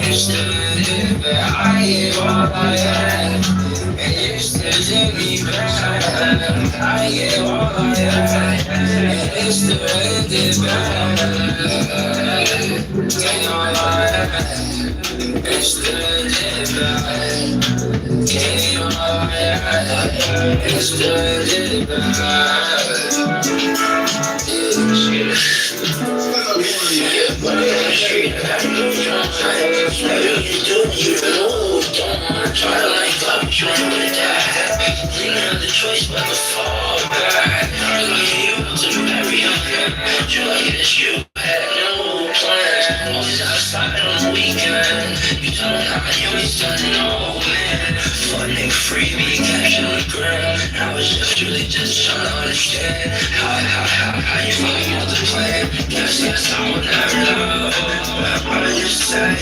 Used to live bad, I gave all I had. And you still did me bad. I gave all I had. And you still did bad. Gave all I had. And still did bad. Gave all I had. And still did bad. The choice but to fall back. You to marry a man. You like this, you had no plans. Always outside on the weekend. You don't know how you ain't done no man. Fun nigga free me, cash on the ground. I was just really just trying to understand how you fucking out the plan. Guess I will never know. I was just saying,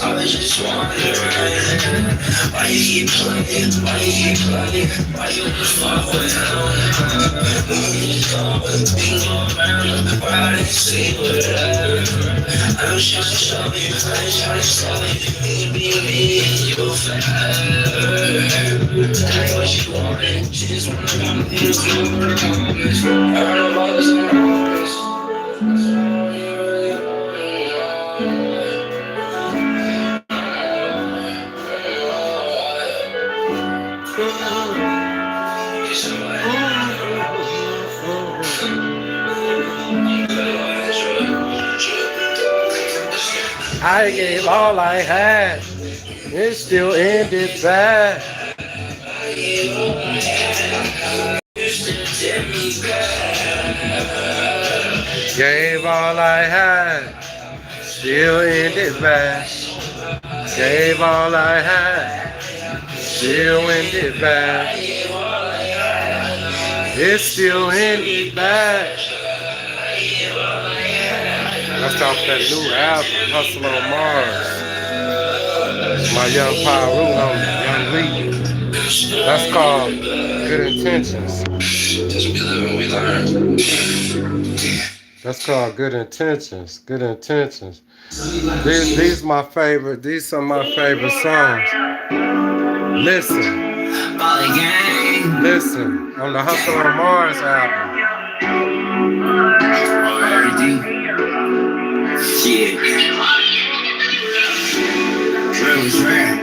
I was just wondering why you keep playing, why you keep playing, why you wanna fuck with him? We just go around, why I didn't see whatever. I was trying to show you, I was trying to show you, me, you forever. That ain't what she wanted, she just wanna come in the club with her homies. I heard about this on the homies. I gave all I had, it still ended bad. Gave all I had, still ended bad. Gave all I had, still ended bad. It still ended bad. That's off that new album, Hustle on Mars. My young Pyru on Young Lee. That's called Good Intentions. That's called Good Intentions. Good Intentions. These my favorite. These are my favorite songs. Listen. Listen on the Hustle on Mars album. Yeah. Real is rare.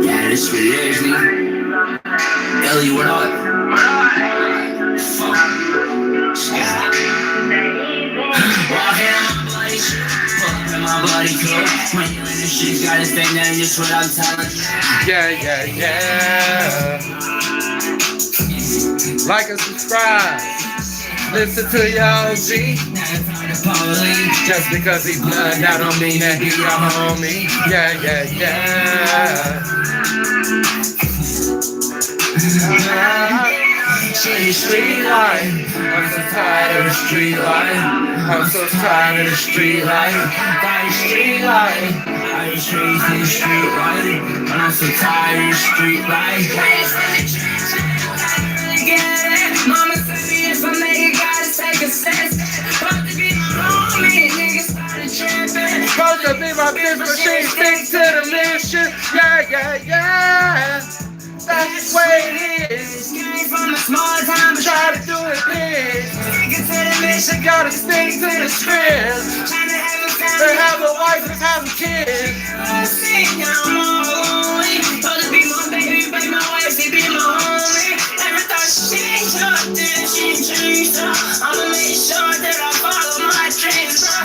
Yeah, this really is, nigga. Ellie, what up? Fuck. Walking on my body, fucking my body cool. When you in the streets, gotta stay down, just what I'm telling you. Yeah. Like and subscribe. Listen to your OG. Just because he blood, that don't mean that he your homie. Yeah. Street life. I'm so tired of the street life. I'm so tired of the street life. Got the street life. I just raised in the street life. And I'm so tired of the street life. Mama said me if I make it, gotta take a sense. Supposed to be my homie, niggas started tripping. Supposed to be my bitch, but she stick to the mission. Yeah. That's the way it is. Came from a small town, but try to do it big. Sticking to the mission, gotta stick to the script. Trying to have a family, have a wife and have a kid. I'm all lonely. Supposed to be my baby, but my wife, she be my homie. Never thought she changed up, then she changed up. I'ma make sure that I follow my dreams, bro.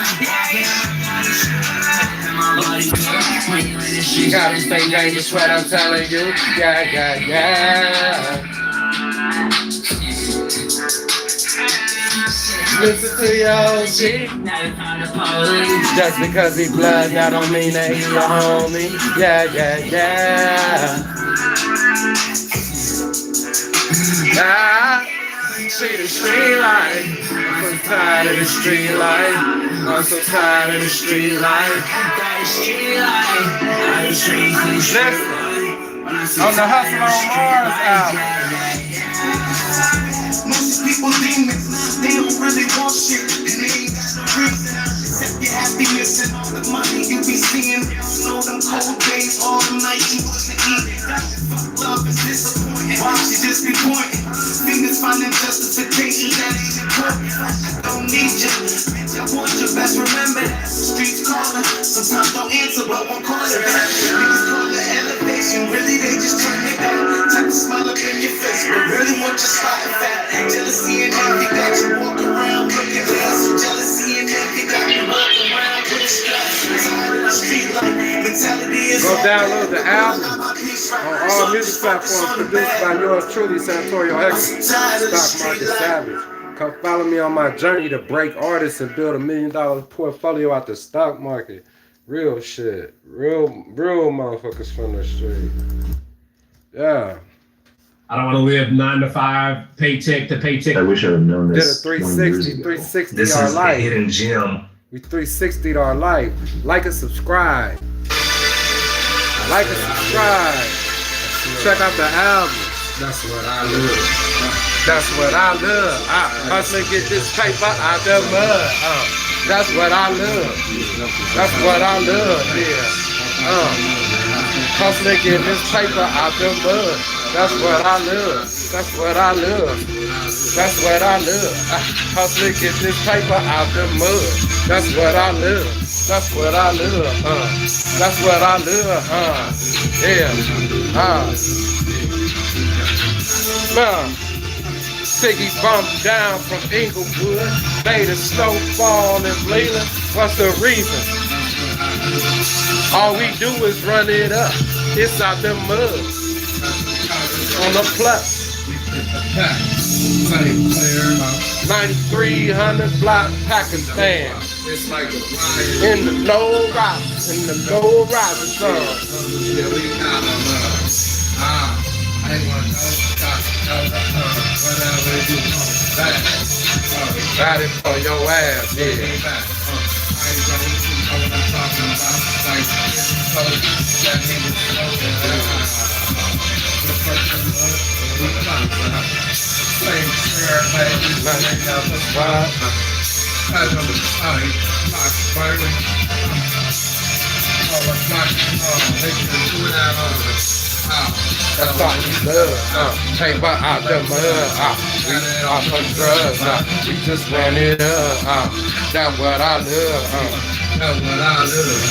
You gotta stay dangerous, what I'm telling you. Yeah. Listen to your OG. Just because he blood, that don't mean that he's your homie. Yeah. See the street life. I'm so tired of the street life. I'm so tired of the street life. Listen, on the Hustle on Mars album. Most people demons, they don't really want shit, and they ain't got no reason. the money you be seeing. Know them cold days, all the nights you wasn't eating. Fuck love is disappointing. Why she just be pointing? Fingers finding justification that ain't important. I don't need you, bitch, I want you. Best remember that. Streets calling, sometimes don't answer, but won't call it back. Niggas call it elevation, really they just turn it down. Type to smile up in your face, but really want your spot fat. Jealousy and envy got you walk around looking down. So jealousy and envy got you walk around with a strap. Tired of the street life, mentality is go download the album on all music platforms, produced by yours truly, Santorio X, Stock Market Savage. Come follow me on my journey to break artists and build $1 million portfolio out the stock market. Real shit. Real motherfuckers from the street. Yeah. I don't want to live 9 to 5, paycheck to paycheck. I wish I would have known this. Did a 360 This our is life. the hidden gem. We 360'd our life. Like and subscribe. Like and subscribe. Check out the album. That's what I love. That's what I love. I hustle get this paper out the mud. That's what I love. That's what I love. Yeah. Hustle get this paper out the mud. That's what I love. That's what I love. That's what I love. Hustle get this paper out the mud. That's what I love. That's what I love. That's what I love. Yeah. Siggy bumped down from Inglewood, made a snowfall in Leland. What's the reason? All we do is run it up. It's out the mud. On the plus. 9300 block Pakistan. It's like a In the low rise, in the low rising sun. yeah, we got I ain't gonna whatever you want back. Got it for your ass, yeah. I ain't gonna know what I'm talking about. Like, that nigga same share, baby. As I'm sorry, not burning. Oh, it's not, they can do that on the That's all we love. Paper out the mud. We off of drugs. We just ran it up. That's what I love. That's what I love.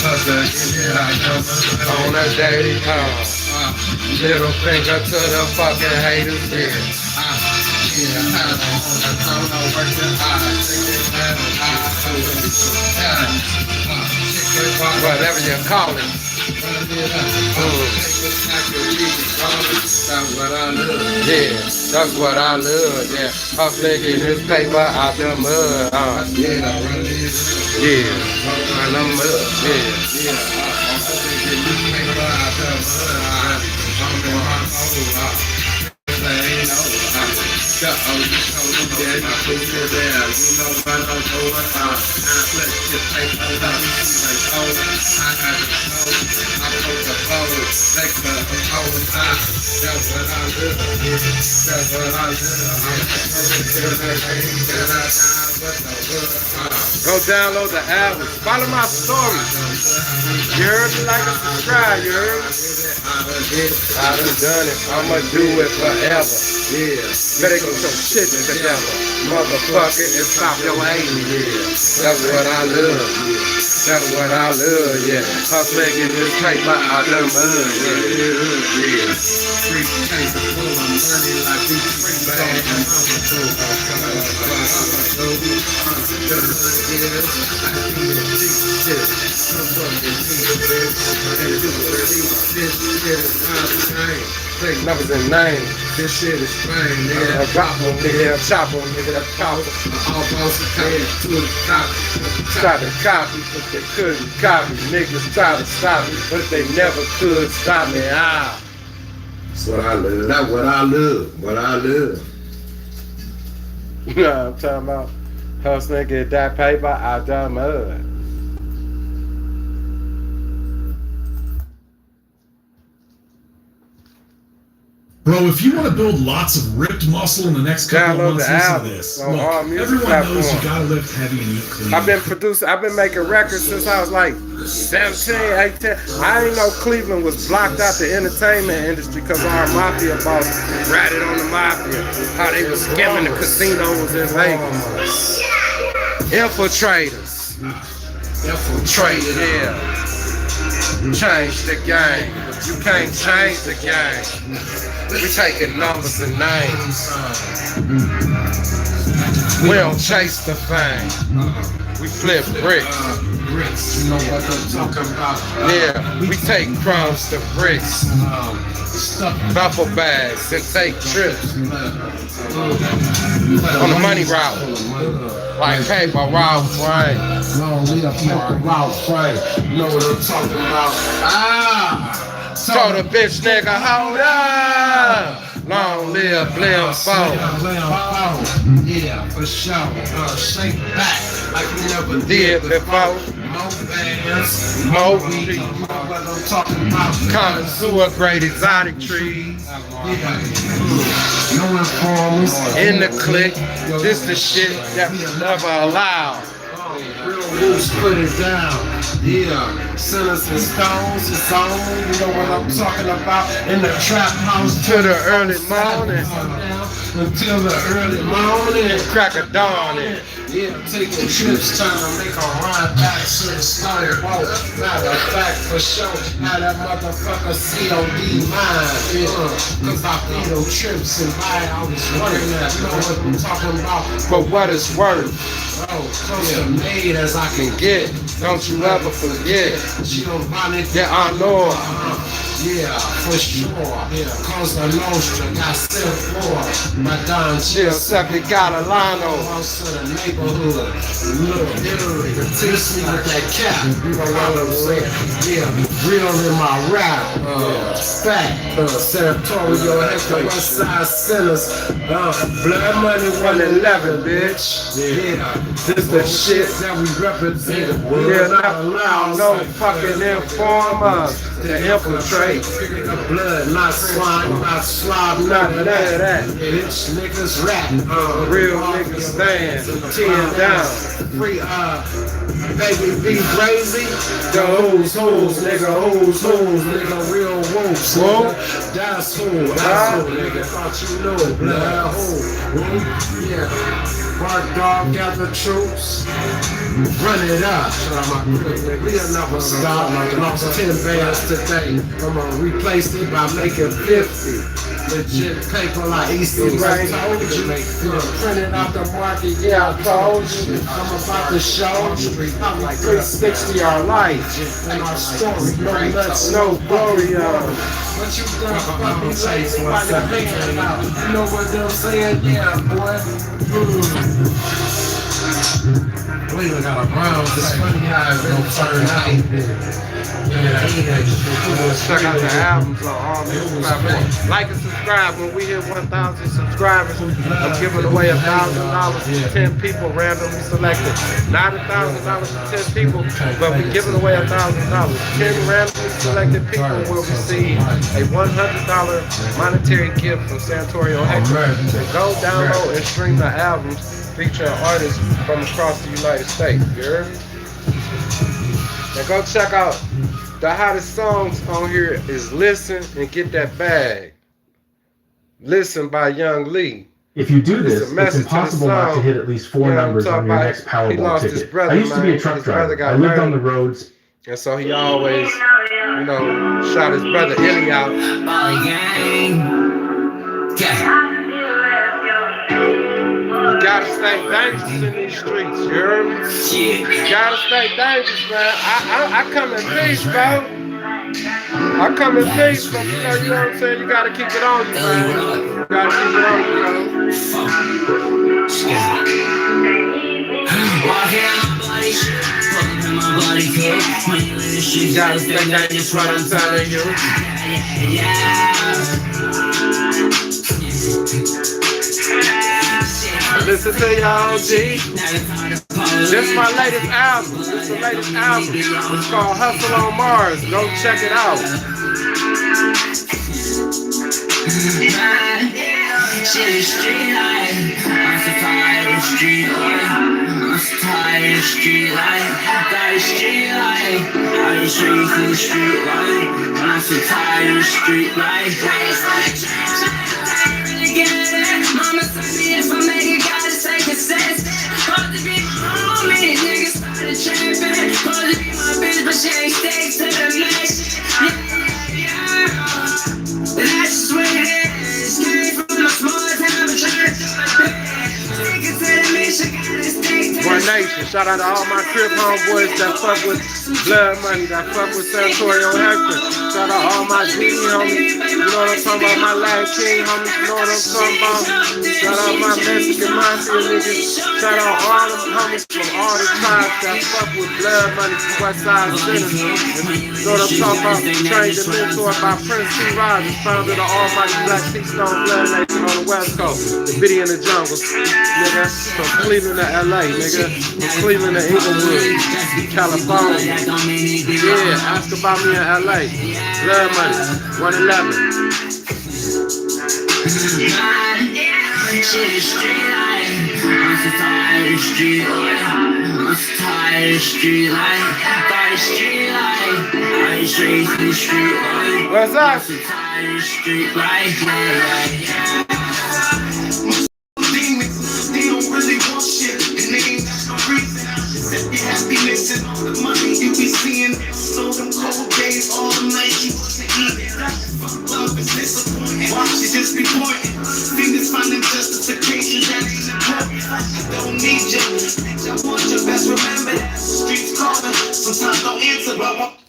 On a daily little finger to the fucking haters. Yeah. Whatever you call it. That's what I love. Yeah, that's what I love. Yeah, I'm flicking this paper out the mud. Yeah, out the mud. Go download the album. Follow my story. You heard me? Like and subscribe. You heard me? I done done it. I'ma do it forever. Yeah. Better get some shit together, motherfucker, and stop your anger. Yeah. That's what I love. That's what I love. Yeah. Hustling get this paper out the mud. Yeah. Free paper full of money like we free bag. Numbers and names. This shit is fine, nigga. I drop on nigga, chop on nigga, chop. All boss came to the top. Try to copy, but they couldn't copy. Niggas try to stop me, but they never could stop me. That's what I love. That's what I love. What I love. You know what I'm talking about? Hustling, get that paper out the mud. Bro, if you want to build lots of ripped muscle in the next couple of months, listen to this. On all Look, music everyone platforms. knows you gotta lift heavy and eat clean. I've been making records since I was like 17, 18. I didn't know Cleveland was blocked out the entertainment industry because our mafia boss ratted on the mafia. How they was skimming the casinos in Vegas. Infiltrators. Infiltrated, yeah. Change the game. You can't change the game. We taking numbers and names. We don't chase the fame. We flip bricks. Bricks, you know what I'm talking about. Yeah, we take crumbs to bricks. Duffel bags and take trips on the money route. Like paper route, right? Long live paper route, Frank. You know what I'm talking about. Told a bitch nigga, hold up. Long live Blim Phone. Yeah, for sure. Shake back like we never Did before. More bands, More weed. trees. You know what I'm talking about. Connoisseur grade exotic trees. No informers. In the clique. This the shit that we never allowed. Real roots put it down. Yeah, sinners and stones, it's on. You know what I'm talking about. In the trap house To the early morning. until the early morning. Crack of dawn. Yeah, taking trips, trying to make a ride back to the started boat. Matter of fact, for sure, how that motherfucker COD mine. Yeah, cause I pay no trips and buy all this work. You know what I'm talking about. For what it's worth. Oh, close to made as I can Get. Don't you ever forget. She don't buy it. Yeah, I know. Yeah, for sure. Yeah, Cosa Nostra got set for. My Don Chill, sucker, got a lino. house to the neighborhood. Look, Italy, teach me with that cap. You know what I'm saying? Yeah, real in my rap. Fat, Saratorio, Hector, West Side Sinners. Blood Money 111, bitch. Yeah, this the shit that we represent. We're not allowed no fucking informers to infiltrate. Blood, not swine, not slob, none of that. Bitch, niggas rap. Real niggas stand 10 down. Free, baby, be crazy. The who's, nigga, who's, Nigga, real wolves. Whoa. Nigga. That's who, nigga. Thought you know, blood, who. Yeah. Bark dog, gather troops. Run it up. We'll never stop. Lost 10 bands today. I'm gonna replace it by making 50. Legit paper like Easton Ray. Told you. Print it out the market. Yeah, I told you. I'm about to show you. I'm like 360 our life. And our story. No nuts, no glory. What you done for me, chase what you know what I'm saying? Yeah, boy. Cleveland got a Browns. It's funny how it's gonna turn out. Check out the albums on all music platforms. Like and subscribe. When we hit 1,000 subscribers, I'm giving away $1,000 to 10 people randomly selected. Not $1,000 to 10 people, but we're giving away $1,000. 10 randomly selected people will receive a $100 monetary gift from Santorio Hector. So go download and stream the albums featuring artists from across the United States. You heard me? Now go check out the hottest songs on here is Listen and Get That Bag. Listen by Young Lee. If you do this, It's a message it's impossible to the not to song. hit at least 4 You know what I'm numbers on talking your about? next He Powerball lost his ticket. brother, I used to be man. a truck His brother driver. got I lived on the murdered. roads. And so he always, you know, shot his brother Illy out. You gotta stay dangerous in these streets, you heard me? You gotta stay dangerous, man. I come in peace, bro. I come in peace, but you know what I'm saying? You gotta keep it on you, man. You gotta keep it on you, bro. You gotta stay dangerous, what I'm telling you. Listen to y'all, G. This is my latest album. This is the latest album. It's called Hustle on Mars. Go check it out. Shit is street life. I'm so tired of street life. I'm so tired of street life. Tired of street life. I just ready for the street life. I'm so tired of street life. Mama told me if I make it, gotta take a sense. Supposed to be my homie, niggas started trapping. Supposed to be my bitch, but she ain't stick to the mess. Yeah. That's just what it is. Came from a small town, but trying to do my best. Stick it to the mission, gotta stick to One Nation. Shout out to all my Crip homeboys that fuck with Blood Money, that fuck with Santorio Hector. Shout out all my G homies. You know what I'm talking about? My Latin King homies. You know what I'm talking about? Shout out my Mexican Mafia niggas. Shout out all them homies from all the tribes that fuck with Blood Money from West Side Center. You know what I'm talking about? Trained and mentored by Prince T. Rogers, founder of the Almighty Black Keystone Blood Nation on the West Coast. The Biddy in the Jungle, nigga. From Cleveland to LA, nigga. From Cleveland to Inglewood, California. Yeah, ask about me in LA. Blood Money, 111. Shit is street life. I'm so tired of street life. I'm so tired of street life. Tired of street life. I just ready for the street life. What's up? I'm so tired of street life. They don't really want shit, and they ain't got no reason. Except your happiness and all the money you be seeing. So them cold days, all the nights you wasn't eating. Love is disappointing. Watch it just be pointing. Fingers finding justification that ain't important. I don't need you, bitch. I want you. Best remember that the streets calling. Sometimes don't answer, but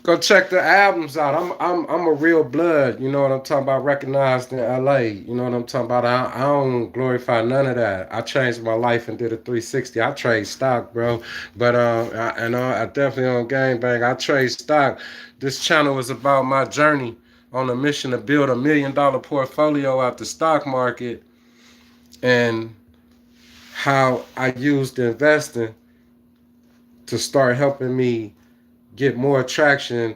Go check the albums out. I'm a real blood. You know what I'm talking about? Recognized in LA. You know what I'm talking about? I don't glorify none of that. I changed my life and did a 360. I trade stock, bro. But I definitely on gangbang. I trade stock. This channel is about my journey on a mission to build $1 million portfolio out the stock market, and how I used investing to start helping me get more traction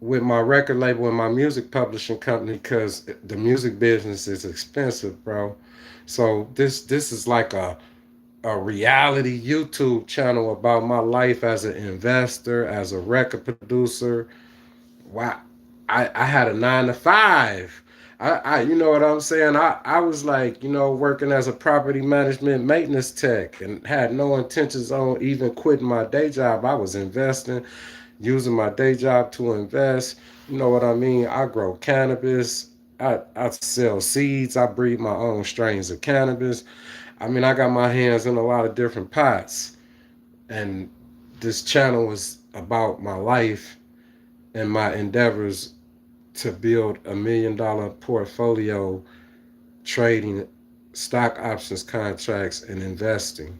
with my record label and my music publishing company, because the music business is expensive, bro. So this is like a reality YouTube channel about my life as an investor, as a record producer. Wow, I had a 9 to 5. You know what I'm saying? I was like, working as a property management maintenance tech and had no intentions on even quitting my day job. I was investing, using my day job to invest. You know what I mean? I grow cannabis. I sell seeds. I breed my own strains of cannabis. I mean, I got my hands in a lot of different pots. And this channel was about my life and my endeavors to build $1 million portfolio, trading stock options contracts and investing.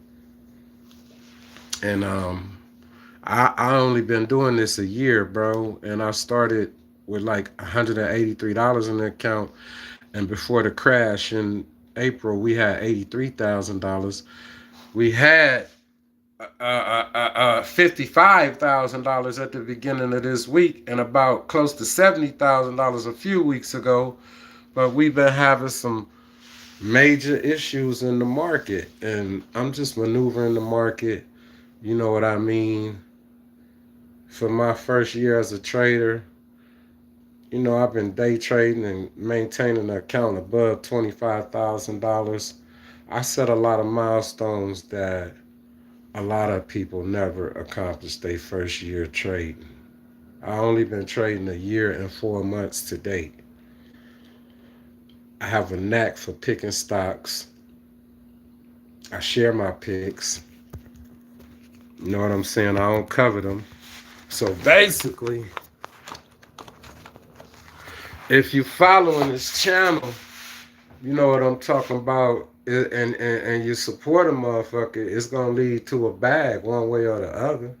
And I only been doing this a year, bro. And I started with like $183 in the account. And before the crash in April, we had $83,000. We had $55,000 at the beginning of this week, and about close to $70,000 a few weeks ago. But we've been having some major issues in the market, and I'm just maneuvering the market. You know what I mean? For my first year as a trader, I've been day trading and maintaining an account above $25,000. I set a lot of milestones that a lot of people never accomplished their first year trading. I only been trading a year and 4 months to date. I have a knack for picking stocks. I share my picks. You know what I'm saying? I don't cover them. So basically, if you following this channel, you know what I'm talking about, and you support a motherfucker, it's going to lead to a bag one way or the other.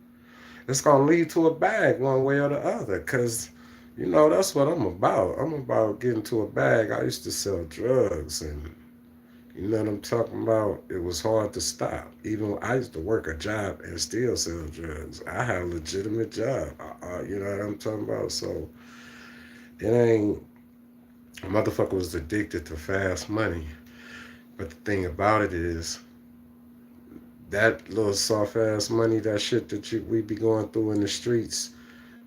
It's going to lead to a bag one way or the other, because, that's what I'm about. I'm about getting to a bag. I used to sell drugs, and you know what I'm talking about? It was hard to stop. Even I used to work a job and still sell drugs. I had a legitimate job. You know what I'm talking about? So it ain't A motherfucker was addicted to fast money. But the thing about it is, that little soft ass money, that shit that we be going through in the streets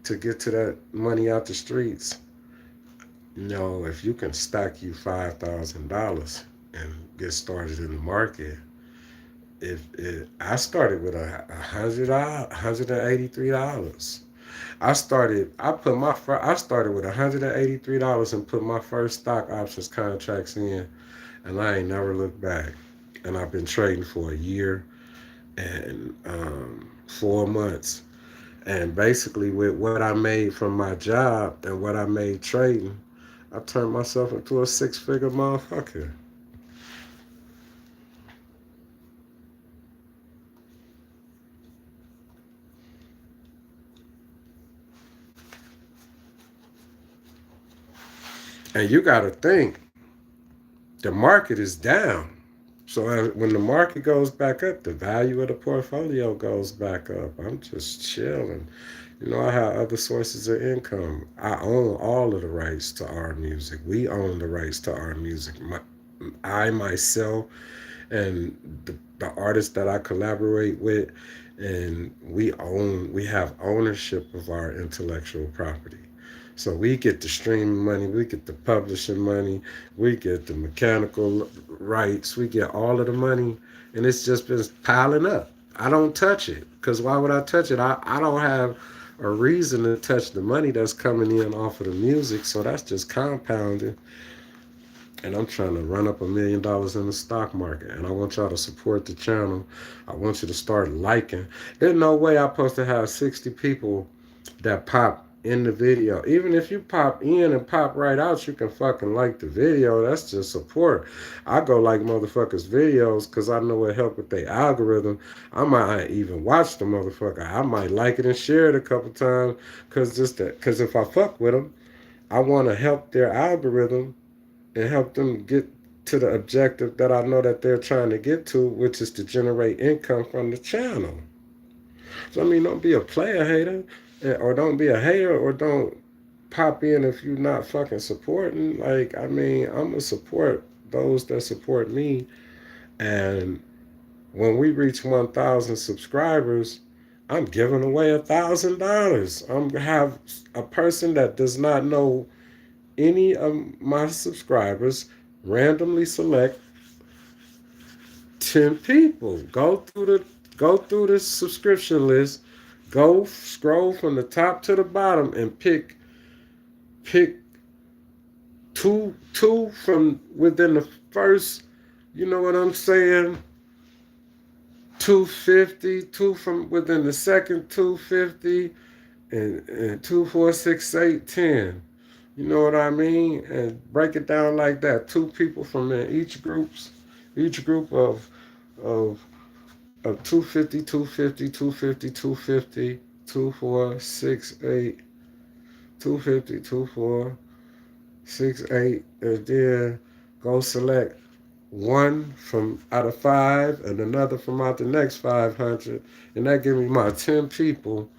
to get to that money out the streets, if you can stack you $5,000 and get started in the market, I started with $183. I started with $183 and put my first stock options contracts in, and I ain't never looked back. And I've been trading for a year and 4 months. And basically, with what I made from my job and what I made trading, I turned myself into a 6-figure motherfucker. And you got to think, the market is down. So when the market goes back up, the value of the portfolio goes back up. I'm just chilling. I have other sources of income. I own all of the rights to our music. We own the rights to our music. I myself and the artists that I collaborate with, and we have ownership of our intellectual property. So we get the streaming money, we get the publishing money, we get the mechanical rights, we get all of the money, and it's just been piling up. I don't touch it, because why would I touch it? I don't have a reason to touch the money that's coming in off of the music, so that's just compounding. And I'm trying to run up $1 million in the stock market. And I want y'all to support the channel. I want you to start liking. There's no way I'm supposed to have 60 people that pop in the video. Even if you pop in and pop right out, you can fucking like the video. That's just support. I go like motherfuckers' videos because I know it help with their algorithm. I might even watch the motherfucker. I might like it and share it a couple times because if I fuck with them, I want to help their algorithm and help them get to the objective that I know that they're trying to get to, which is to generate income from the channel. So, don't be a player hater, or don't be a hater, or don't pop in if you're not fucking supporting. I'm going to support those that support me. And when we reach 1,000 subscribers, I'm giving away $1,000. I'm going to have a person that does not know any of my subscribers randomly select 10 people. Go through the subscription list, go scroll from the top to the bottom and pick two from within the first, you know what I'm saying, 250, two from within the second 250, and 2, 4, 6, 8, 10. You know what I mean? And break it down like that. 2 people from each group of 250, 250, 250, 250, 2, 4, 6, 8, 250, 2, 4, 6, 8, and then go select one from out of 5 and another from out the next 500, and that give me my 10 people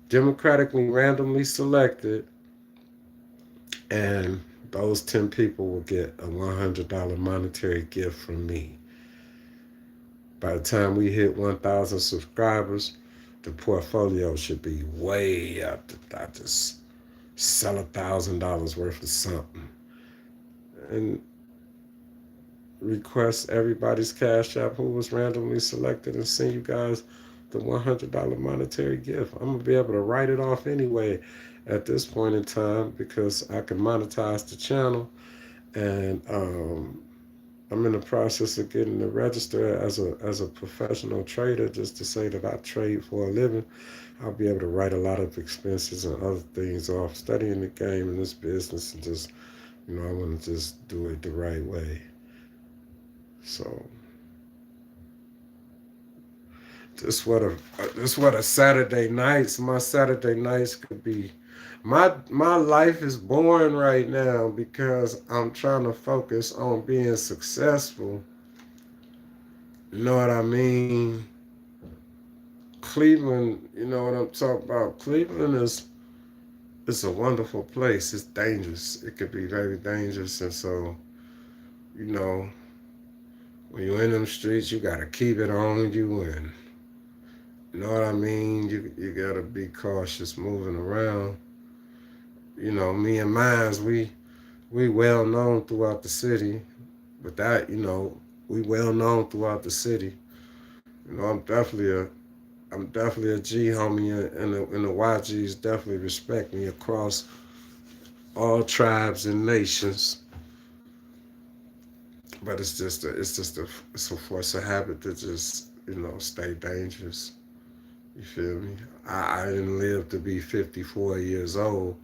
democratically randomly selected. And those 10 people will get a $100 monetary gift from me. By the time we hit 1,000 subscribers, the portfolio should be way up. I just sell $1,000 worth of something. And request everybody's Cash App who was randomly selected and send you guys the $100 monetary gift. I'm going to be able to write it off anyway at this point in time because I can monetize the channel, and I'm in the process of getting to register as a professional trader, just to say that I trade for a living. I'll be able to write a lot of expenses and other things off studying the game in this business, and just, I want to just do it the right way. So this what a Saturday nights. My Saturday nights could be. My life is boring right now because I'm trying to focus on being successful. You know what I mean? Cleveland, you know what I'm talking about? Cleveland is it's a wonderful place. It's dangerous. It could be very dangerous, and so you know, when you're in them streets, you gotta keep it on you, and you know what I mean. You gotta be cautious moving around. You know, me and mines, we well known throughout the city. But that, you know, we well known throughout the city. You know, I'm definitely a G homie, and the YGs definitely respect me across all tribes and nations. But it's a force of habit to just, you know, stay dangerous. You feel me? I didn't live to be 54 years old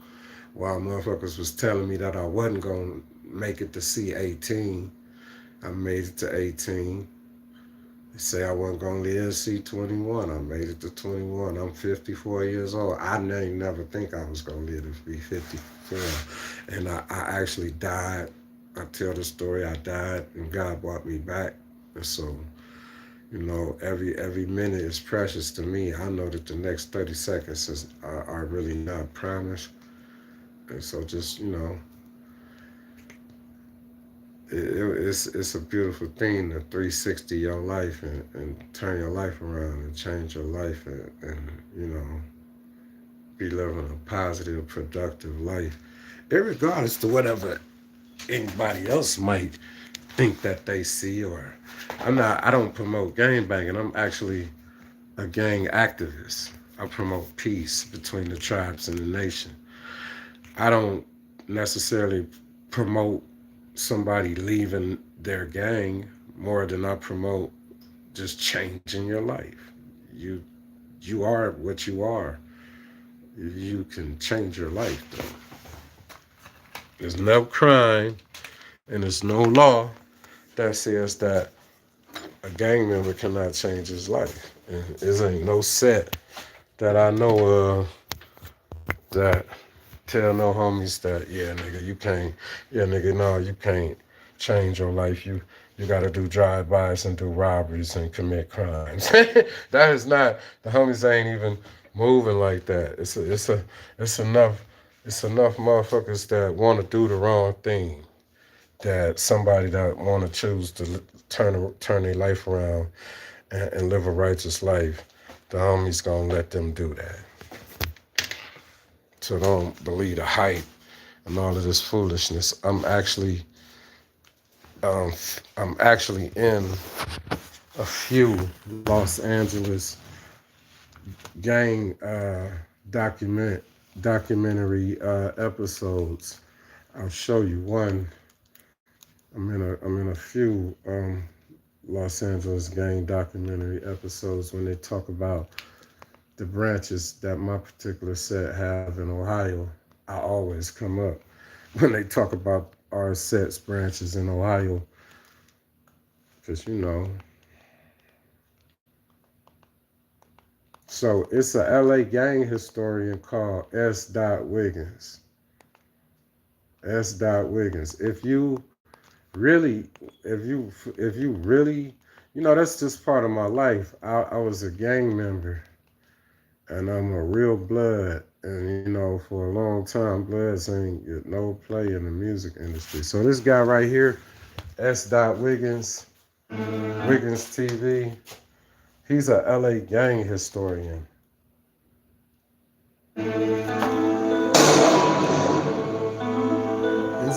while motherfuckers was telling me that I wasn't gonna make it to see 18. I made it to 18. They say I wasn't gonna live to see 21. I made it to 21. I'm 54 years old. I didn't never think I was gonna live to be 54. And I actually died. I tell the story, I died and God brought me back. And so, you know, every minute is precious to me. I know that the next 30 seconds are really not promised. And so just, you know, it's a beautiful thing to 360 your life and turn your life around and change your life and you know, be living a positive, productive life, irregardless to whatever anybody else might think that they see. Or I don't promote gang banging. I'm actually a gang activist. I promote peace between the tribes and the nation. I don't necessarily promote somebody leaving their gang more than I promote just changing your life. You are what you are. You can change your life though. There's no crime and there's no law that says that a gang member cannot change his life. And there ain't no set that I know of that tell no homies that, yeah, nigga, you can't, yeah, nigga, no, you can't change your life. You gotta do drive-bys and do robberies and commit crimes. That is not, the homies ain't even moving like that. It's enough motherfuckers that wanna do the wrong thing, that somebody that wanna choose to turn their life around and live a righteous life, the homies gonna let them do that. So don't believe the hype and all of this foolishness. I'm actually in a few Los Angeles gang documentary episodes. I'll show you one. I'm in a few Los Angeles gang documentary episodes when they talk about the branches that my particular set have in Ohio. I always come up when they talk about our set's branches in Ohio, because you know. So it's a LA gang historian called S. Wiggins. S. Wiggins. If you really, you know, that's just part of my life. I was a gang member. And I'm a real blood, and you know, for a long time, Bloods ain't get no play in the music industry. So this guy right here, S. Wiggins, Wiggins TV, he's a LA gang historian. He's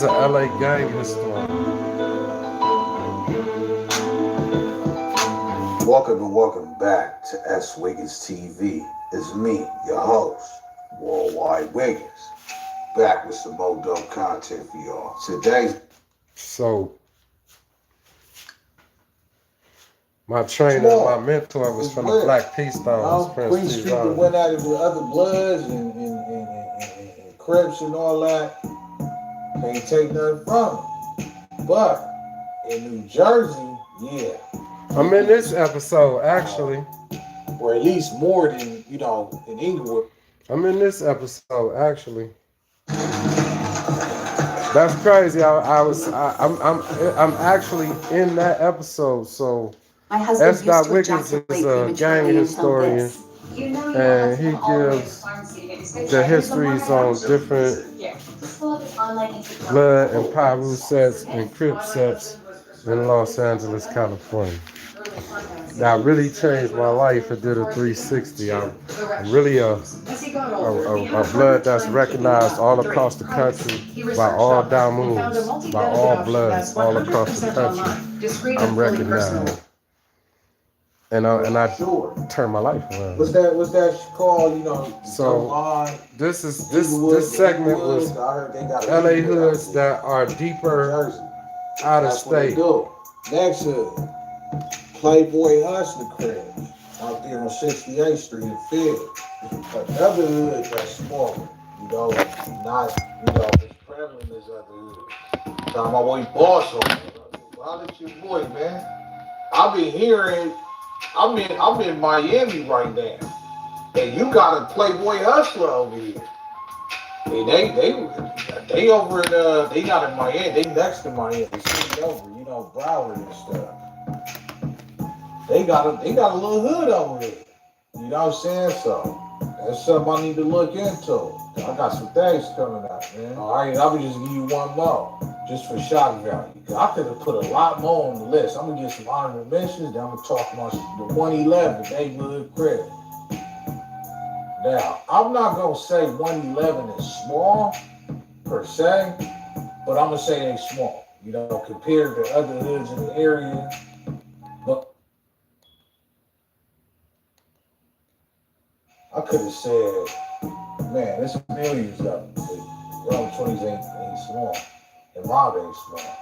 a LA gang historian. Welcome back to S. Wiggins TV. It's me, your host, Worldwide Wiggins, back with some more dope content for y'all. Today, so my trainer, my mentor was from the Black Peace Stones. Queen Street that went at it with other Bloods and Crips and all that. Can't take nothing from them. But in New Jersey, yeah. I'm in this episode, actually. Or at least more than, you know, in Inglewood. I'm in this episode, actually. That's crazy. I'm actually in that episode. So S. Wiggins is a gang historian. and he gives the histories on different blood and Pyru sets and Crip sets in Los Angeles, California. That really changed my life. It did a 360. I'm really a blood that's recognized all across the country by all Damoons, by all bloods all across the country. I'm recognized. And I turned my life around. What's that called? You know. So this segment was LA hoods that are deeper out of state. Next hood, Playboy Hustler Crib out there on 68th Street in Field. Another hood that's smaller, not as prevalent as other hoods. Talking about what he boss on. Holla at your boy, man. I've been hearing. I'm in Miami right now, and you got a Playboy Hustler over here. And they over in they not in Miami. They next to Miami, city over, Broward and stuff. They got a little hood over there. You know what I'm saying? So that's something I need to look into. I got some things coming out, man. All right, I'll just give you one more, just for shock value. I could have put a lot more on the list. I'm gonna get some honorable mentions. Then I'm gonna talk about the 111 neighborhood crib. Now, I'm not gonna say 111 is small per se, but I'm gonna say they small. Compared to other hoods in the area. But I could have said, man, there's millions of them. The young 20s ain't small. And Mob ain't small.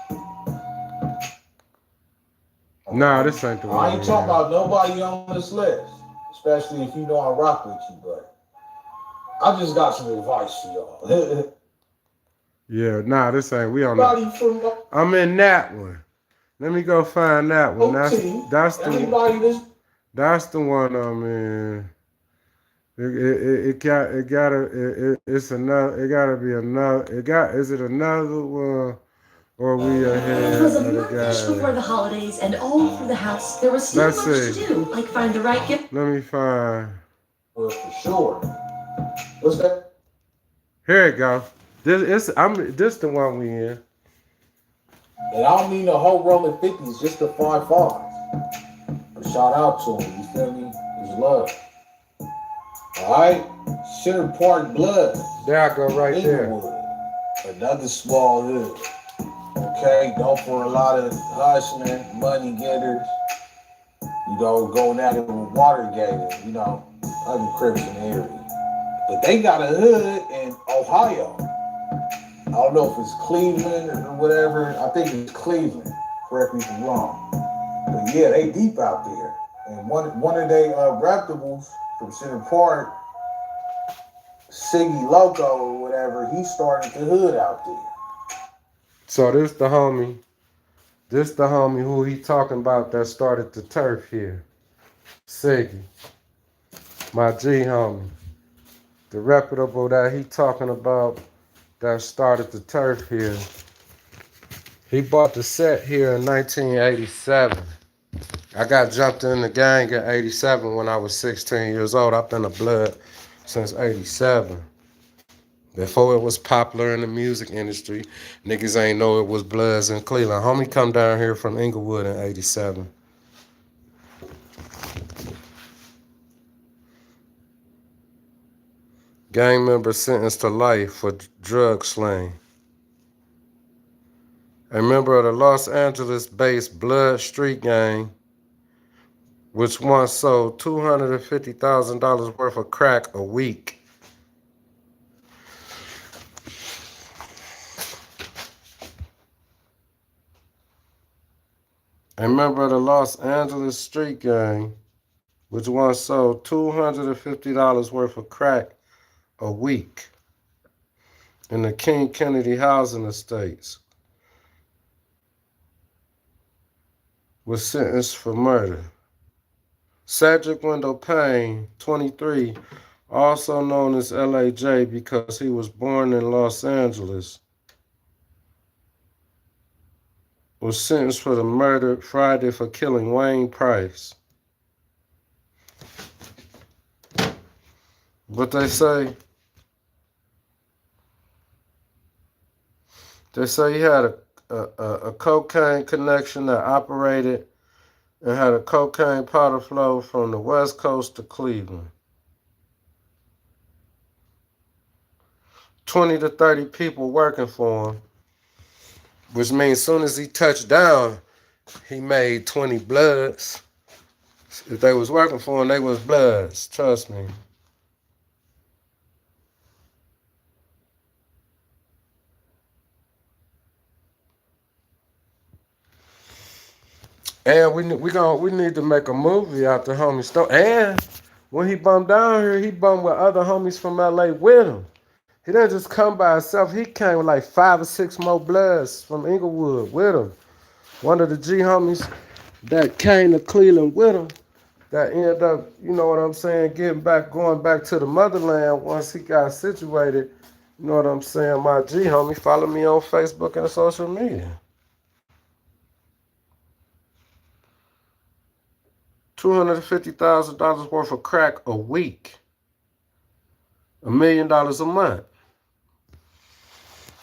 Nah, this ain't the one. I ain't talking about nobody on this list, especially if you know I rock with you, but I just got some advice for y'all. Yeah, nah, this ain't. We on that. I'm in that one. Let me go find that one. That's the one I'm in. It gotta be another. Is it another one? Or we ahead It was a of the month guy? before the holidays, and all through the house, there was still much to do, like find the right gift. Let me find. Well, for sure. What's that? Here it go. This the one we in. And I don't mean the whole rolling 50s, just the 5.5s. But shout out to him, you feel me? It's love. Alright? Center Park Blood. There I go right Inglewood. There. Another small hood. Okay, known for a lot of hustling, money getters. Going at it with Watergate, other cribs in the area. But they got a hood in Ohio. I don't know if it's Cleveland or whatever. I think it's Cleveland. Correct me if I'm wrong. But yeah, they deep out there. And one of their reputables from Center Park, Siggy Loco or whatever, he started the hood out there. So this the homie who he talking about that started the turf here. Siggy. My G homie. The reputable that he talking about that started the turf here. He bought the set here in 1987. I got jumped in the gang in 87 when I was 16 years old. I've been a blood since 87. Before it was popular in the music industry, niggas ain't know it was bloods in Cleveland. Homie come down here from Inglewood in 87. Gang member sentenced to life for drug slaying. A member of the Los Angeles-based Blood Street Gang, which once sold $250,000 worth of crack a week. A member of the Los Angeles Street Gang, which once sold $250 worth of crack a week in the King Kennedy housing estates, was sentenced for murder. Cedric Wendell Payne, 23, also known as LAJ because he was born in Los Angeles, was sentenced for the murder Friday for killing Wayne Price. But they say he had a cocaine connection that operated and had a cocaine powder flow from the West Coast to Cleveland. 20 to 30 people working for him, which means as soon as he touched down, he made 20 bloods. If they was working for him, they was bloods. Trust me. And we need to make a movie out the homie story. And when he bumped down here, he bumped with other homies from LA with him. He didn't just come by himself. He came with like 5 or 6 more bloods from Inglewood with him. One of the G homies that came to Cleveland with him, that ended up, you know what I'm saying, going back to the motherland once he got situated. You know what I'm saying? My G homie, follow me on Facebook and social media. $250,000 worth of crack a week. $1 million a month.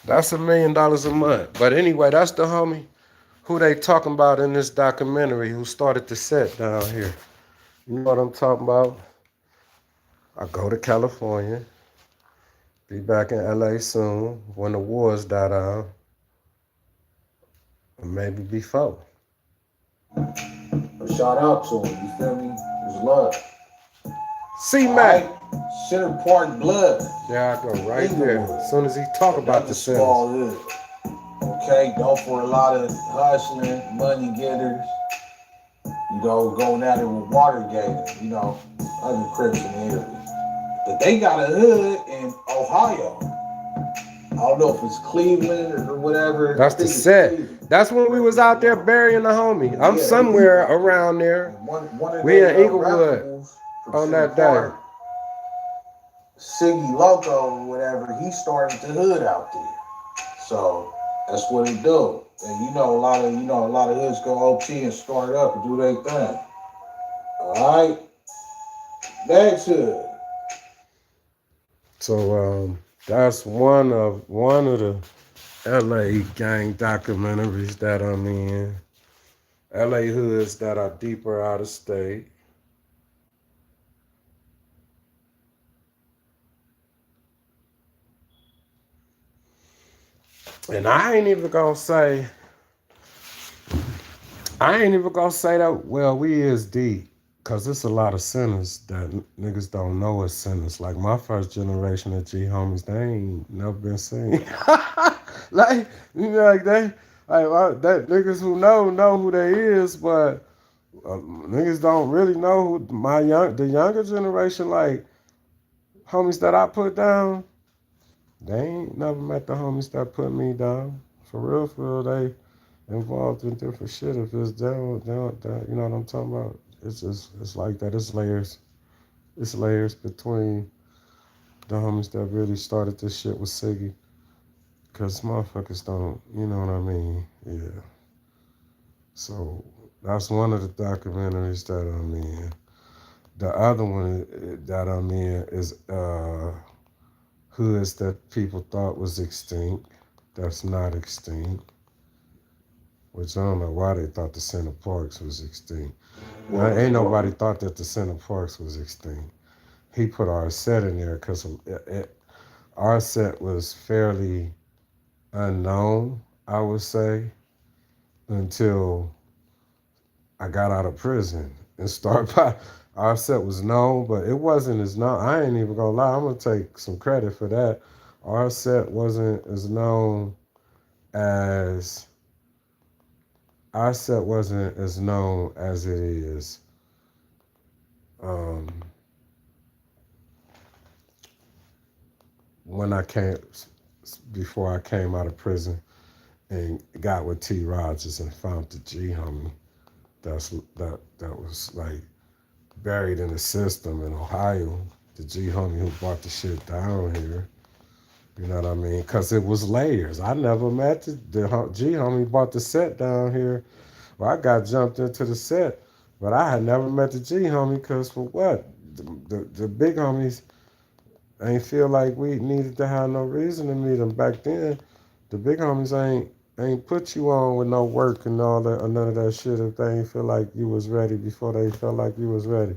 That's $1 million a month. But anyway, that's the homie who they talking about in this documentary who started the set down here. You know what I'm talking about? I go to California. Be back in LA soon when the wars die down. Or maybe before. A shout out to him, you feel me? There's love. C-Mac. Center Park blood. There I go, right there. As soon as he talk about the sentence. Okay, go for a lot of hustling, money getters. You know, going at it with Watergate, you know, other Crips in the area. But they got a hood in Ohio. I don't know if it's Cleveland or whatever. That's the set. That's when we was out there burying the homie. I'm somewhere around there. We in Inglewood on that day. Siggy Loco or whatever, he started the hood out there. So that's what he do. And you know a lot of hoods go OT and start up and do their thing. Alright. Next hood. So that's one of the LA gang documentaries that I'm in. LA hoods that are deeper out of state. And I ain't even gonna say that, well, we is deep. Cause there's a lot of sinners that niggas don't know as sinners. Like my first generation of G homies, they ain't never been seen. Like, you know, like that niggas who know who they is, but niggas don't really know who the younger generation, like homies that I put down, they ain't never met the homies that put me down. For real, they involved in different shit. If it's down, you know what I'm talking about? It's like that. It's layers. It's layers between the homies that really started this shit with Siggy. Cause motherfuckers don't, you know what I mean? Yeah. So that's one of the documentaries that I'm in. The other one that I'm in is hoods that people thought was extinct. That's not extinct. Which I don't know why they thought the Center Parks was extinct. Ain't nobody thought that the Center Parks was extinct. He put our set in there because our set was fairly unknown, I would say, until I got out of prison and started by. Our set was known, but it wasn't as known. I ain't even gonna lie, I'm gonna take some credit for that. Our set wasn't as known as it is. Before I came out of prison and got with T. Rogers and found the G homie that was like buried in the system in Ohio, the G homie who brought the shit down here. You know what I mean? Because it was layers. I never met the G homie brought the set down here. Well, I got jumped into the set, but I had never met the G homie because for what? The big homies ain't feel like we needed to have no reason to meet them. Back then, the big homies ain't put you on with no work and all that or none of that shit if they ain't feel like you was ready before they felt like you was ready.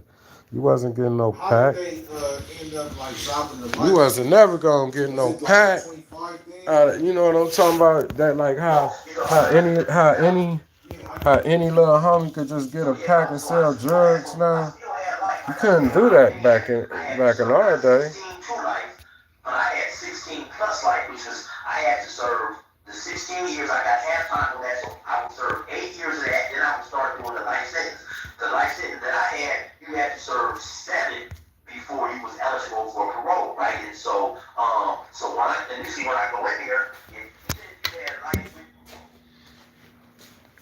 You wasn't getting no How pack. did they end up like dropping the mic? You wasn't never gonna get no pack. You know what I'm talking about? That like how any little homie could just get a pack and sell drugs now. You couldn't do that back in our day. But I had 16 plus life, which was I had to serve the 16 years. I got half time on that, so I would serve 8 years of that. Then I would start doing the life sentence. The life sentence that I had, you had to serve 7 before you was eligible for parole, right? And so, and you see when I go in here, you had life.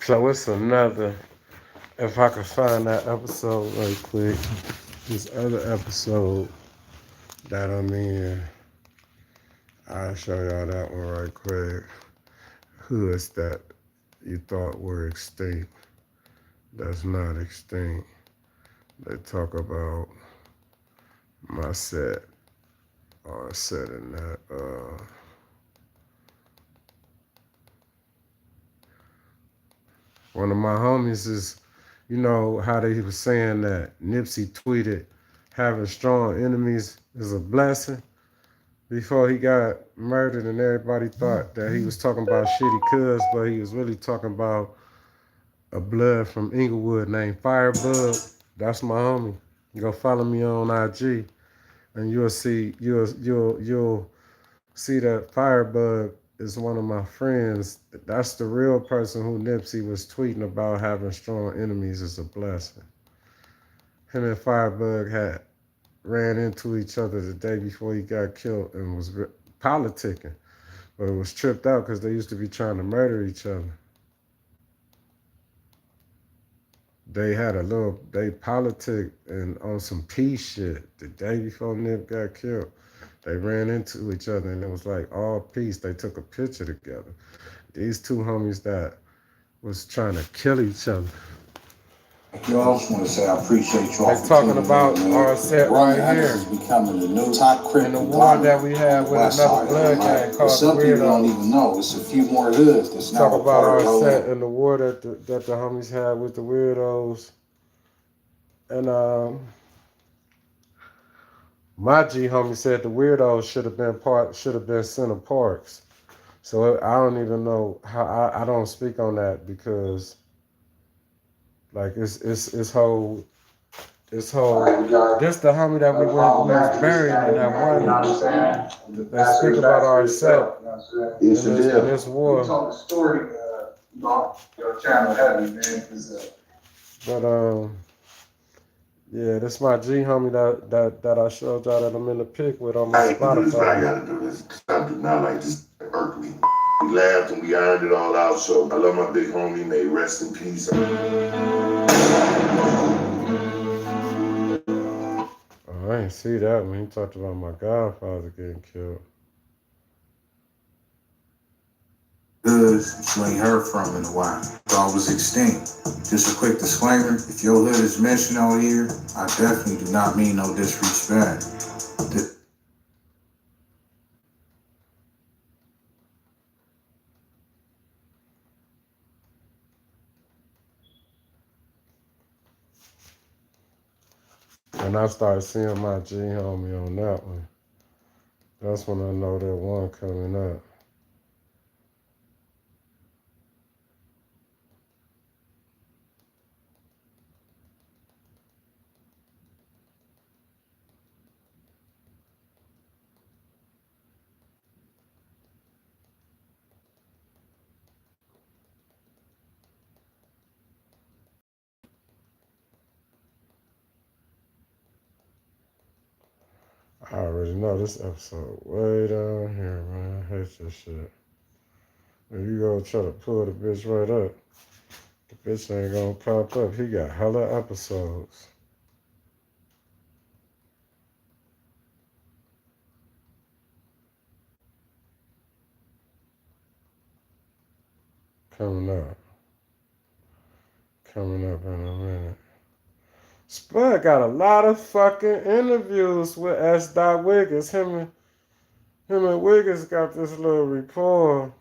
So it's another. If I could find that episode right quick, this other episode that I'm in, I'll show y'all that one right quick. Hoods that you thought were extinct, that's not extinct. They talk about my set, or set in that, one of my homies is, you know how they was saying that Nipsey tweeted, having strong enemies is a blessing before he got murdered, and everybody thought that he was talking about shitty cuz, but he was really talking about a blood from Inglewood named Firebug. That's my homie. You go follow me on IG, and you'll see that Firebug is one of my friends. That's the real person who Nipsey was tweeting about having strong enemies is a blessing. Him and Firebug had ran into each other the day before he got killed and was politicking, but it was tripped out because they used to be trying to murder each other. They politic and on some peace shit the day before Nip got killed. They ran into each other and it was like all peace. They took a picture together. These two homies that was trying to kill each other. Yo, I just want to say I appreciate y'all. They're talking about our set right here. Is becoming the new top crip and the war that we had with another blood gang called some people don't Weirdo. even know. It's a few more hoods that's now Talk about part our of set and the war that the homies had with the Weirdos. And my G homie said the Weirdos should have been Center Parks. So I don't even know how I don't speak on that because like it's whole this the homie that we was burying in that one. They speak about our set in this war. You told the story, your channel heavy, man. But yeah, this my G homie that I showed y'all that I'm in the pic with on my Spotify. I gotta do this. I do not like this Berkeley. We laughed and we ironed it all out. So I love my big homie. May he rest in peace. Oh, I didn't see that when he talked about my godfather getting killed. Hoods you ain't heard from in a while. Thought was extinct. Just a quick disclaimer, if your hood is mentioned out here, I definitely do not mean no disrespect. And I started seeing my G homie on that one. That's when I know that one coming up. I already know this episode way down here, man. I hate this shit. If you go try to pull the bitch right up, the bitch ain't gonna pop up. He got hella episodes. Coming up in a minute. Spud got a lot of fucking interviews with S. Wiggins. Him and Wiggins got this little rapport.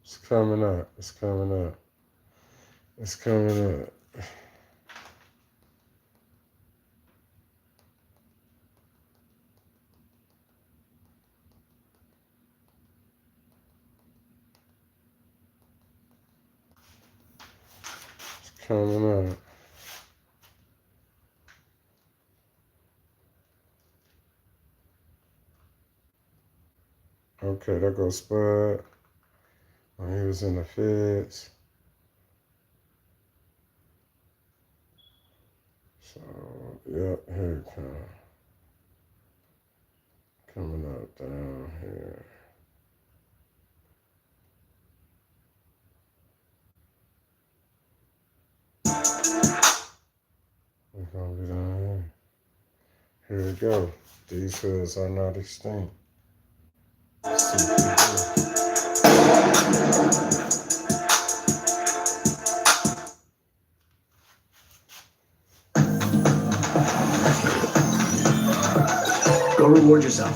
It's coming up. It's coming up. It's coming up. It's coming up. Okay, there goes Spud. When he was in the feds. So, yep, here it comes. Coming up down here. We're gonna be down here. Here we go. These hoods are not extinct. Go reward yourself.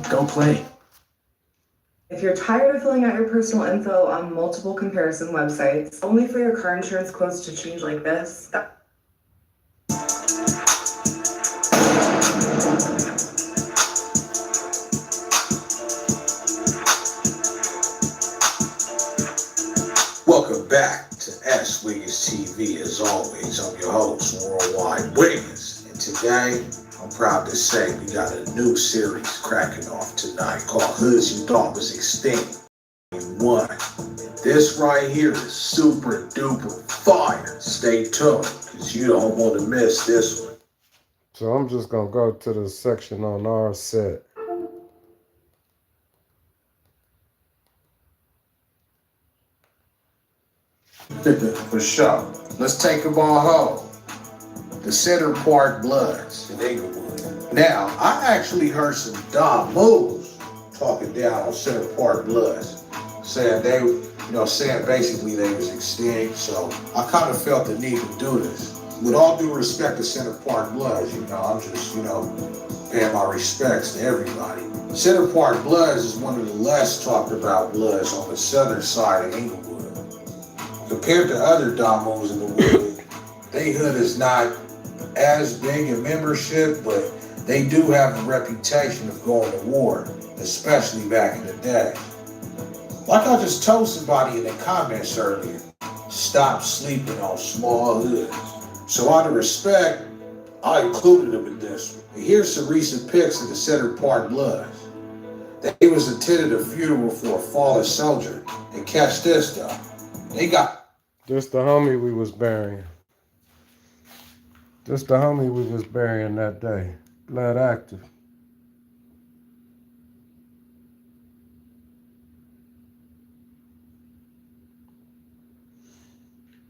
Go play. If you're tired of filling out your personal info on multiple comparison websites, only for your car insurance quotes to change like this, Welcome back to S. Wiggins TV. As always, I'm your host, Worldwide Wiggins. And today, I'm proud to say we got a new series cracking off tonight called Hoods You Thought Was Extinct. One. This right here is super duper fire. Stay tuned, because you don't want to miss this one. So I'm just going to go to the section on our set. For sure. Let's take them all home. The Center Park Bloods in Inglewood. Now, I actually heard some dumb moves talking down on Center Park Bloods, saying saying basically they was extinct. So I kind of felt the need to do this. With all due respect to Center Park Bloods, I'm just, paying my respects to everybody. Center Park Bloods is one of the less talked about bloods on the southern side of Inglewood. Compared to other domos in the wood, they hood is not as big in membership, but they do have a reputation of going to war, especially back in the day. Like I just told somebody in the comments earlier, stop sleeping on small hoods. So out of respect, I included them in this one. Here's some recent pics of the Center Park Bloods. They was attended a funeral for a fallen soldier. And catch this though, they got... This the homie we was burying. This the homie we was burying that day. Blood active.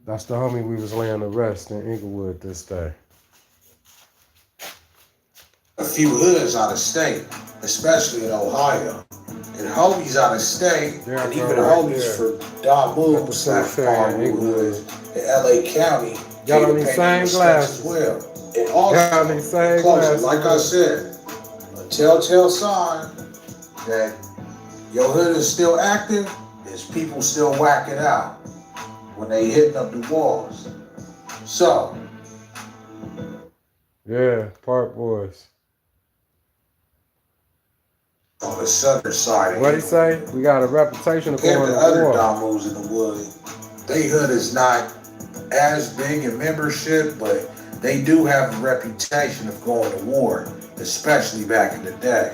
That's the homie we was laying to rest in Inglewood this day. A few hoods out of state, especially in Ohio. And homies out of state, and even homies for Don Moon / Parkwood in LA County, got on these same glasses as well. And also, like I said, a telltale sign that your hood is still active is people still whacking out when they hitting up the walls. So, yeah, Park Boys. On the southern side. What'd he say? We got a reputation of going to war. Other domos in the wood, they hood is not as big in membership, but they do have a reputation of going to war, especially back in the day.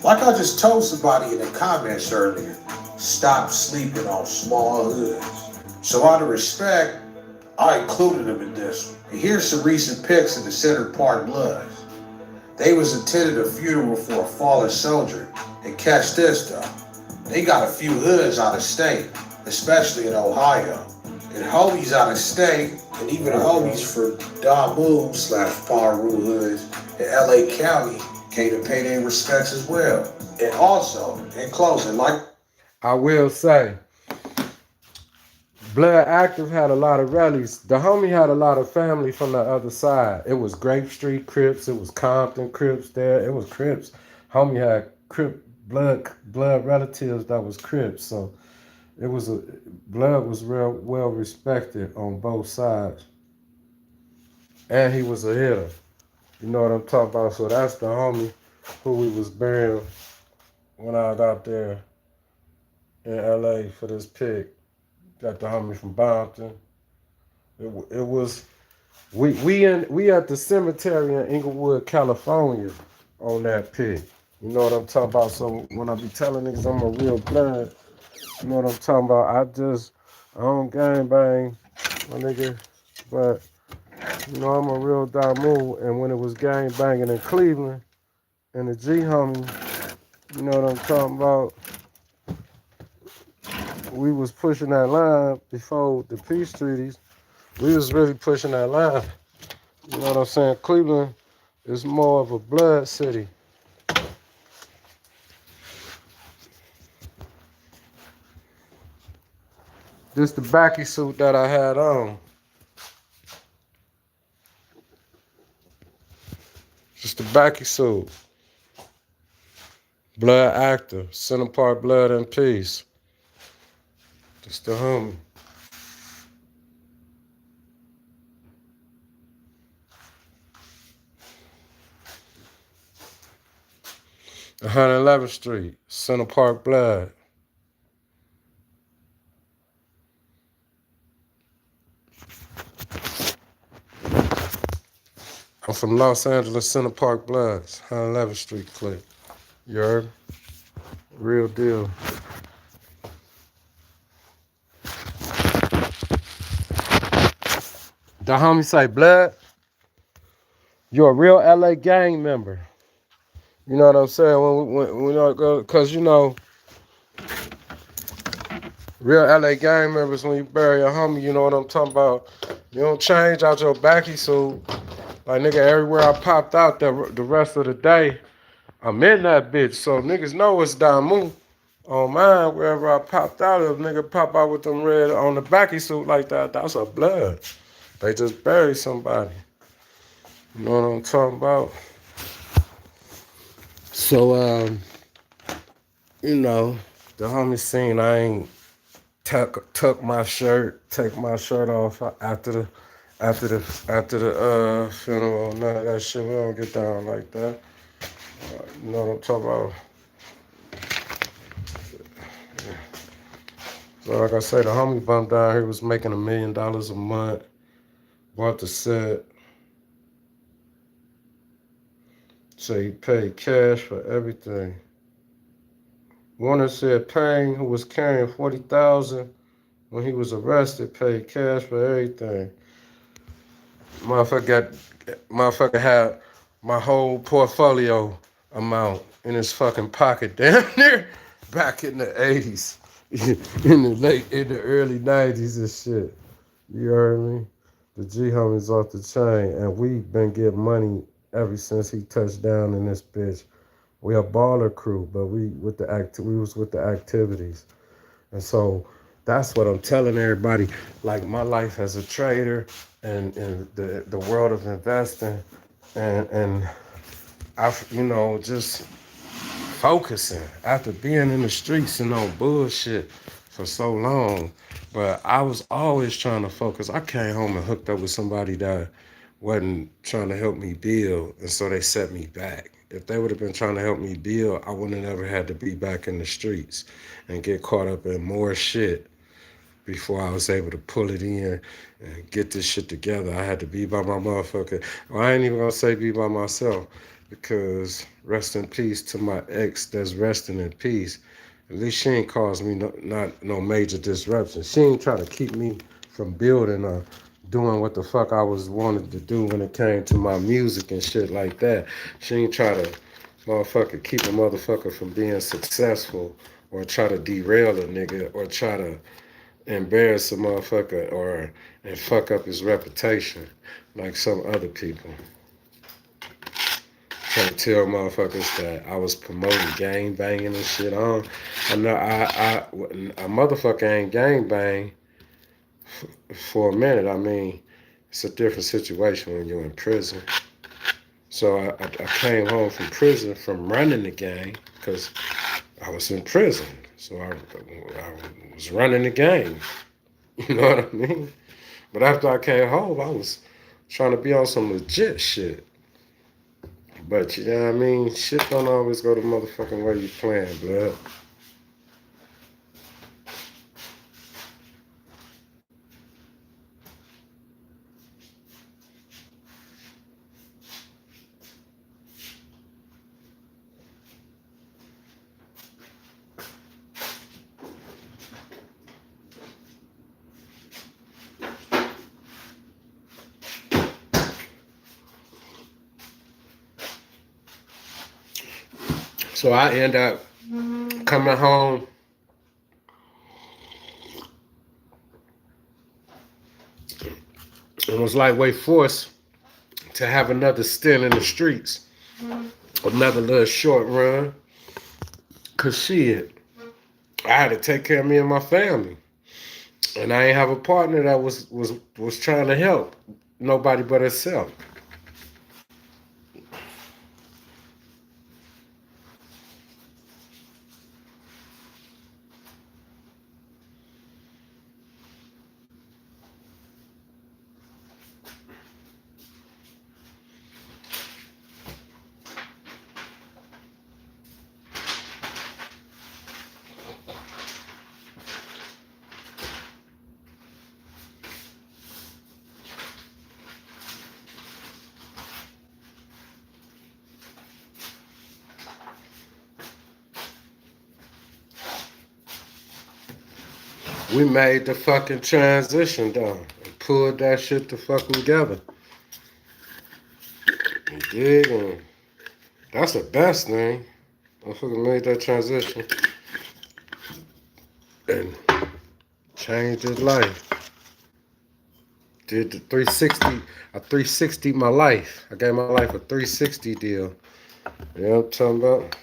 Like I just told somebody in the comments earlier, stop sleeping on small hoods. So out of respect, I included them in this one. And here's some recent pics of the Center Park Bloods. They was attended a funeral for a fallen soldier. And catch this though, they got a few hoods out of state, especially in Ohio. and homies out of state, and even the homies for Don Moves / Paul Rule Hoods in LA County came to pay their respects as well. And also, in closing, like I will say, Blood Active had a lot of rallies. The homie had a lot of family from the other side. It was Grape Street Crips. It was Compton Crips there. It was Crips. Homie had Crip blood relatives that was Crips. So it was Blood was real well respected on both sides. And he was a hitter. You know what I'm talking about? So that's the homie who we was burying when I was out there in LA for this pick. Got the homie from Bompton. It was we at the cemetery in Inglewood, California on that pick. You know what I'm talking about? So when I be telling niggas I'm a real blood, you know what I'm talking about? I don't gang bang, my nigga, but you know I'm a real Damu. And when it was gang banging in Cleveland and the G homie, you know what I'm talking about? We was pushing that line before the peace treaties. We was really pushing that line. You know what I'm saying? Cleveland is more of a blood city. This the backy suit that I had on. Just the backy suit. Blood Actor, Center Park Blood and Peace. Just the homie. The 111th Street, Center Park Blood. I'm from Los Angeles, Center Park Bloods, 111th Street clique. You heard? Real deal. The homie say, Blood, you're a real LA gang member. You know what I'm saying? When because you know, real LA gang members, when you bury a homie, you know what I'm talking about. You don't change out your backy suit. Like, nigga, everywhere I popped out the rest of the day, I'm in that bitch. So niggas know it's Damu. On mine, wherever I popped out, if nigga pop out with them red on the backy suit like that, that's a blood. They just buried somebody. You know what I'm talking about? So, you know, the homie seen I ain't tuck my shirt, take my shirt off after the funeral. None of that shit. We don't get down like that. You know what I'm talking about? Yeah. So like I say, the homie bum down here was making $1 million a month. Bought the set. So he paid cash for everything. Warner said Payne, who was carrying $40,000 when he was arrested, paid cash for everything. Motherfucker had my whole portfolio amount in his fucking pocket down there back in the 80s. in the early 90s and shit. You heard me? The G homies off the chain, and we've been getting money ever since he touched down in this bitch. We a baller crew, but we was with the activities. And so that's what I'm telling everybody. Like, my life as a trader and in the world of investing and I, you know, just focusing after being in the streets and on bullshit for so long. But I was always trying to focus. I came home and hooked up with somebody that wasn't trying to help me build, and so they set me back. If they would have been trying to help me build, I wouldn't have never had to be back in the streets and get caught up in more shit before I was able to pull it in and get this shit together. I had to be by my motherfucker. Well, I ain't even gonna say be by myself, because rest in peace to my ex that's resting in peace. At least she ain't caused me no major disruption. She ain't try to keep me from building or doing what the fuck I was wanted to do when it came to my music and shit like that. She ain't try to keep a motherfucker from being successful or try to derail a nigga or try to embarrass a motherfucker and fuck up his reputation like some other people. Trying to tell motherfuckers that I was promoting gang banging and shit. I know a motherfucker ain't gang bang for a minute. I mean, it's a different situation when you're in prison. So I came home from prison from running the gang because I was in prison. So I was running the gang. You know what I mean? But after I came home, I was trying to be on some legit shit. But you know what I mean? Shit don't always go the motherfucking way you plan, blood. So I end up coming home. It was lightweight force to have another stint in the streets. Another little short run. Cause shit, I had to take care of me and my family. And I ain't have a partner that was trying to help. Nobody but herself. We made the fucking transition down and pulled that shit the fuck together. We did, and that's the best thing. I fucking made that transition and changed his life. Did the 360 my life. I gave my life a 360 deal. You know what I'm talking about?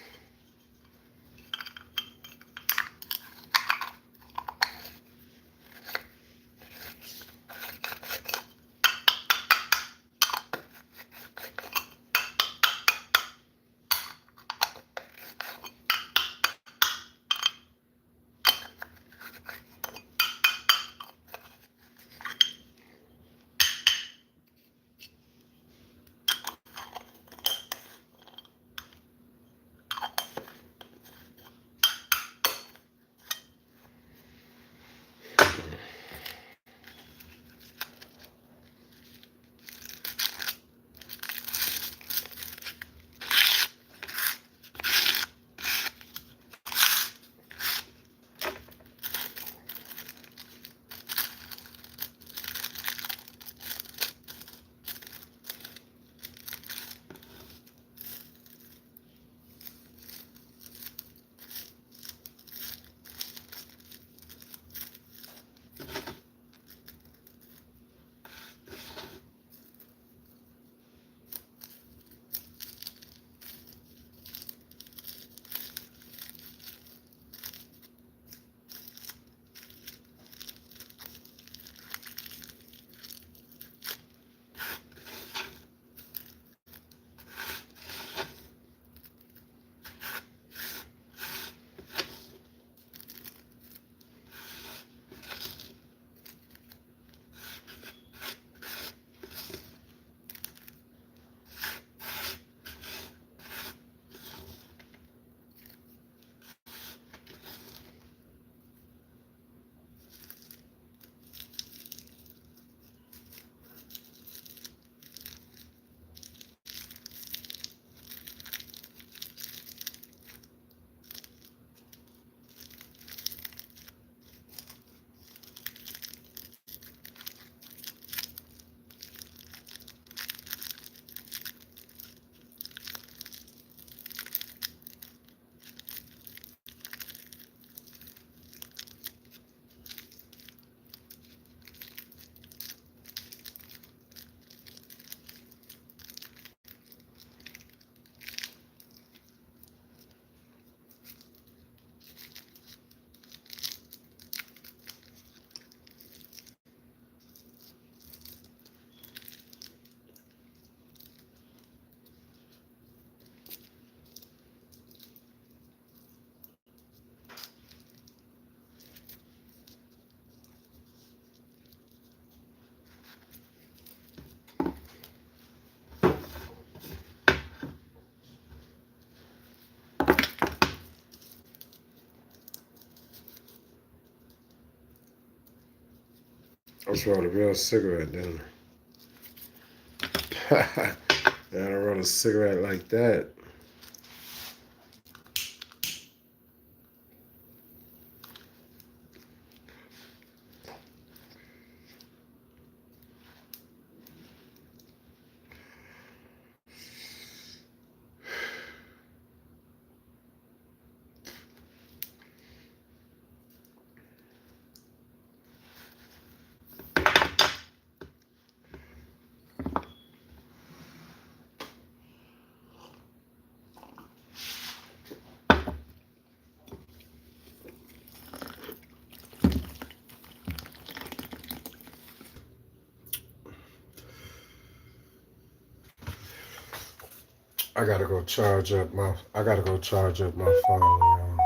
I smelled a real cigarette, didn't I? And I roll a cigarette like that. I gotta go charge up my phone, y'all.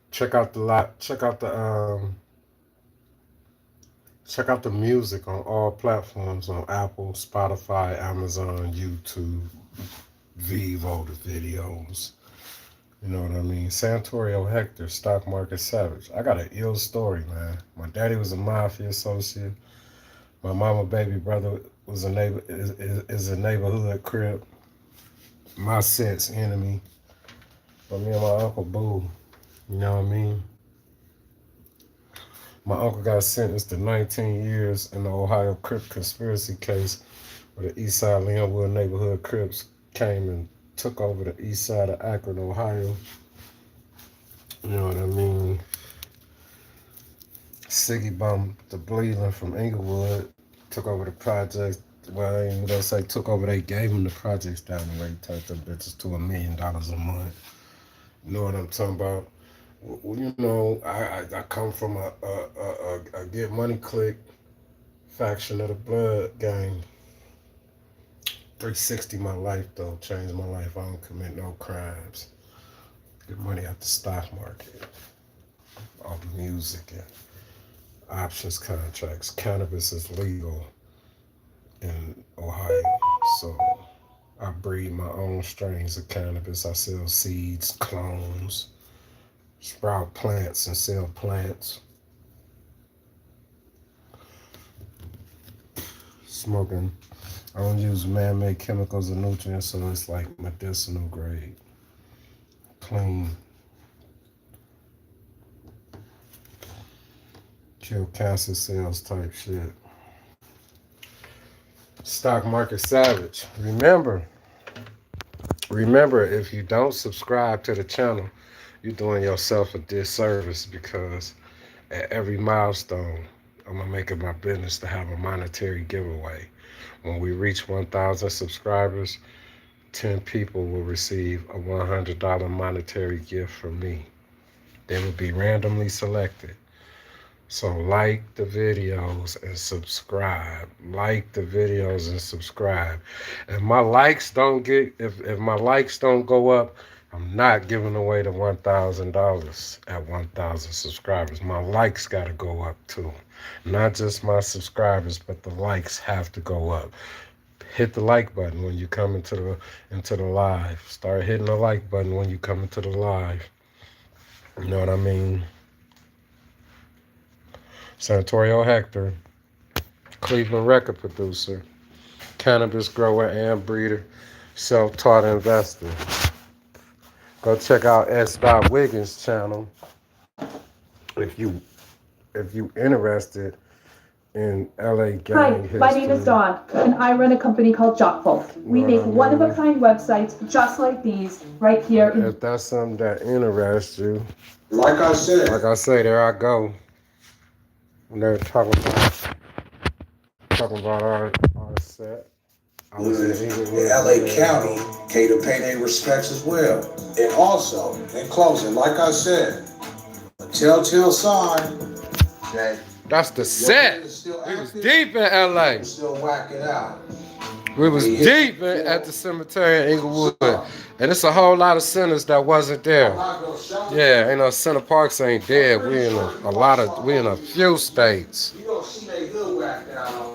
Check out the music on all platforms on Apple, Spotify, Amazon, YouTube, Vivo, the videos. You know what I mean? Santorio Hector, Stock Market Savage. I got an ill story, man. My daddy was a mafia associate. My mama baby brother was is a neighborhood crip. My set's enemy. But me and my Uncle Boo, you know what I mean? My uncle got sentenced to 19 years in the Ohio Crip conspiracy case where the East Side Linwood neighborhood Crips came and took over the east side of Akron, Ohio. You know what I mean? Siggy Bum, the Bleeding from Inglewood, took over the project. Well, I ain't even gonna say took over, they gave him the projects down the way. He turned them bitches to $1 million a month. You know what I'm talking about? Well, you know, I come from a get money click faction of the blood gang. 360 my life though, changed my life. I don't commit no crimes. Get money out the stock market, all the music and options contracts. Cannabis is legal in Ohio, so I breed my own strains of cannabis. I sell seeds, clones, sprout plants and sell plants. Smoking. I don't use man-made chemicals or nutrients, so it's like medicinal grade. Clean. Kill cancer cells type shit. Stock Market Savage. Remember, if you don't subscribe to the channel, you're doing yourself a disservice, because at every milestone, I'm gonna make it my business to have a monetary giveaway. When we reach 1,000 subscribers, 10 people will receive a $100 monetary gift from me. They will be randomly selected. So like the videos and subscribe. Like the videos and subscribe. If my likes don't go up, I'm not giving away the $1,000 at 1,000 subscribers. My likes gotta go up too. Not just my subscribers, but the likes have to go up. Hit the like button when you come into the live. Start hitting the like button when you come into the live. You know what I mean? Santorio Hector, Cleveland record producer, cannabis grower and breeder, self-taught investor. Go check out S. Wiggins' channel if you interested in LA gang history. My name is Dawn, and I run a company called Jockful. We make one-of-a-kind websites just like these right here. If that's something that interests you, like I say, there I go. And they're talking about our set. I was in LA County, K to pay their respects as well. And also, in closing, like I said, a telltale sign that that's the set. We was deep in LA. Still whacking out. We was deep at the cemetery in Inglewood. And it's a whole lot of centers that wasn't there. Yeah, ain't no Center Parks ain't dead. We in a few states. You don't see they hood whacked out